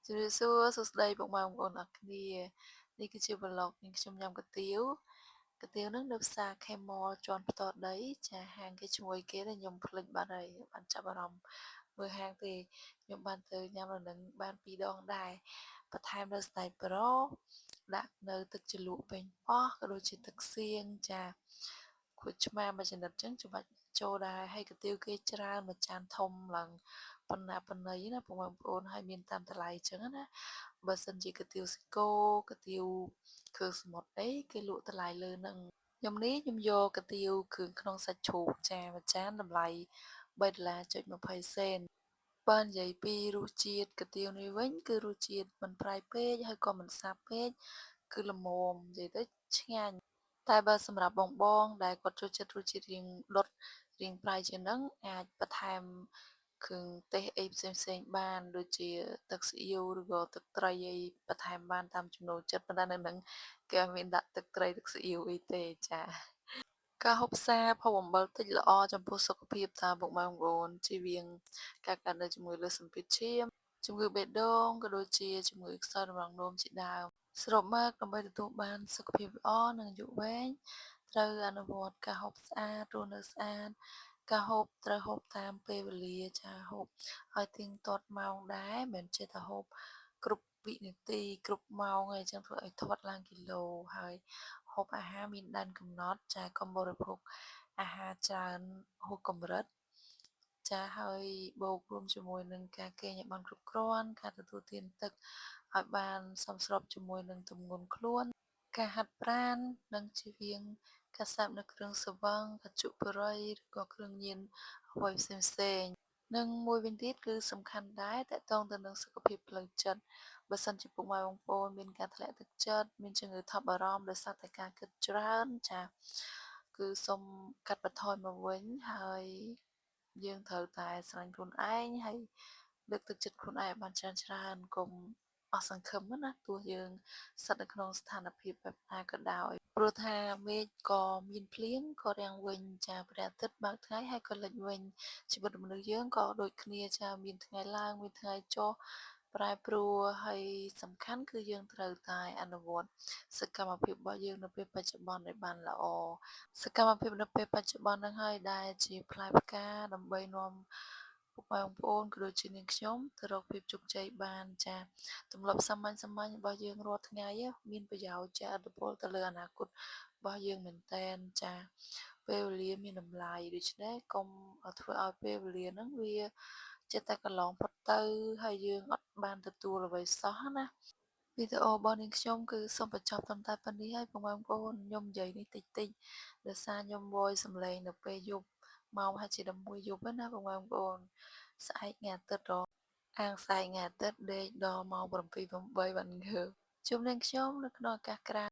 ជំរាបសួរសួស្តីពុកម៉ែបងប្អូនអរគ្នានេះគឺជា vlog នាងខ្ញុំញ៉ាំកាទៀវហ្នឹងនៅផ្សារ K-Mall ជាន់ផ្ទាល់ដីចាហាងគេឈ្មោះអីគេដែរខ្ញុំភ្លេចបាត់ហើយបានចាប់អារម្មណ៍មើលហាងទេខ្ញុំបានទៅញ៉ាំនៅនឹងបាន2ដងដែរបន្ថែមនៅស្តេកប្រូដាក់នៅទឹកជ្រលក់ប៉េងប៉ោះក៏ដូចជាទឹកសៀងចាខូចឆ្មាមួយចំណិតចឹងច្បាច់ចូលដែរហើយកាទៀវគេច្រើនមួយចានធំឡើងប៉ុណ្ណាប៉ុណ្ណីណាបងប្អូនហើយមានតាមតម្លៃចឹងណាបើសិនជាកាទៀវស៊ីកូកាទៀវគ្រឿងសមុទ្រអីគេលក់តម្លៃលើនឹងខ្ញុំយកកាទៀវគ្រឿងក្នុងសាច់ជ្រូកចាមួយចានតម្លៃ$3.20បើនិយាយពីរសជាតិកាទៀវនេះវិញគឺរសជាតិមិនប្រៃពេកហើយក៏មិនសាបពេកគឺល្មមនិយាយទៅឆ្ងាញ់តែបើសម្រាប់បងដែលគាត់ចូលចិត្តរសជាតិរាងដុតរាងប្រៃជាងហ្នឹងអាចបន្ថែមគ្រឿងទេសអីផ្សេងៗបានដូចជាទឹកស៊ីអ៊ីវឬក៏ទឹកត្រីអីបន្ថែមបានតាមចំណូលចិត្តប៉ុន្តែនៅហ្នឹងគេអត់មានដាក់ទឹកត្រីទឹកស៊ីអ៊ីវអីទេចាការហូបផ្សារផុសអំបិលតិចល្អចំពោះសុខភាពតាពុកម៉ែបងប្អូនជៀសវាងការកើតនៅជំងឺលើសសម្ពាធឈាមជំងឺបេះដូងក៏ដូចជាជំងឺខ្សោយតម្រងនោមជាដើមសរុបមកដើម្បីទទួលបានសុខភាពល្អនិងអាយុវែងត្រូវអនុវត្តការហូបស្អាតរស់នៅស្អាតការហូបត្រូវហូបតាមពេលវេលាចាហូបឲ្យទៀងទាត់ម៉ោងដែរមិនមែនចេះតែហូបគ្រប់វិនាទីគ្រប់ម៉ោងអីចឹងធ្វើឲ្យធាត់ឡើងគីឡូហើយហូបអាហារមានដែនកំណត់ចាកុំបរិភោគអាហារច្រើនហួសកម្រិតចាហើយបូករួមជាមួយនឹងការគេងឲ្យបានគ្រប់គ្រាន់ការទទួលទានទឹកឲ្យបានសមស្របជាមួយនឹងទម្ងន់ខ្លួនការហាត់ប្រាណនិងជៀសវាងការស្តាប់នូវគ្រឿងស្រវឹងកញ្ចក់បុរីឬក៏គ្រឿងញៀនអ្វីផ្សេងៗនិងមួយវិញទៀតគឺសំខាន់ដែរតាក់ទងទៅនឹងសុខភាពផ្លូវចិត្តបើសិនជាពុកម៉ែបងប្អូនមានការធ្លាក់ទឹកចិត្តមានជំងឺថប់បារម្ភដោយសារតែការគិតច្រើនចាគឺសូមកាត់បន្ថយមកវិញហើយយើងត្រូវតែស្រឡាញ់ខ្លួនឯងហើយលើកទឹកចិត្តខ្លួនឯងឲ្យបានច្រើនកុំអស់សង្ឃឹមណាទោះយើងស្ថិតនៅក្នុងស្ថានភាពបែបណាក៏ដោយព្រោះថាមេឃក៏មានភ្លៀងក៏រាំងវិញចាព្រះអាទិត្យបើកថ្ងៃហើយក៏លិចវិញជីវិតមនុស្សយើងក៏ដូចគ្នាចាមានថ្ងៃឡើងមានថ្ងៃចុះប្រែប្រួលហើយសំខាន់គឺយើងត្រូវតែអនុវត្តសកម្មភាពរបស់យើងនៅពេលបច្ចុប្បន្នឲ្យបានល្អសកម្មភាពនៅពេលបច្ចុប្បន្នហ្នឹងហើយដែលជាផ្លែផ្កាដើម្បីនាំពុកម៉ែបងប្អូនក៏ដូចជានាងខ្ញុំទៅរកភាពជោគជ័យបានចាទម្លាប់សាមញ្ញៗរបស់យើងរាល់ថ្ងៃមានប្រយោជន៍ចាឥទ្ធិពលទៅលើអនាគតរបស់យើងមែនតែនចាពេលវេលាមានតម្លៃដូច្នេះកុំធ្វើឲ្យពេលវេលាហ្នឹងវាចេះតែកន្លងផុតទៅហើយយើងអត់បានទទួលអ្វីសោះណាវីដេអូរបស់នាងខ្ញុំគឺសូមបញ្ចប់ត្រឹមតែប៉ុណ្នេះហើយពុកម៉ែបងប្អូនខ្ញុំនិយាយនេះតិចដោយសារខ្ញុំ voice សំឡេងនៅពេលយប់ម៉ោងប្រហែលជា11យប់ហើយណាពុកម៉ែបងប្អូនស្អែកថ្ងៃអាទិត្យអាំងស្អែកថ្ងៃអាទិត្យដេកដល់ម៉ោង7 8បានងើបជួបនាងខ្ញុំនៅក្នុងឱកាសក្រោយ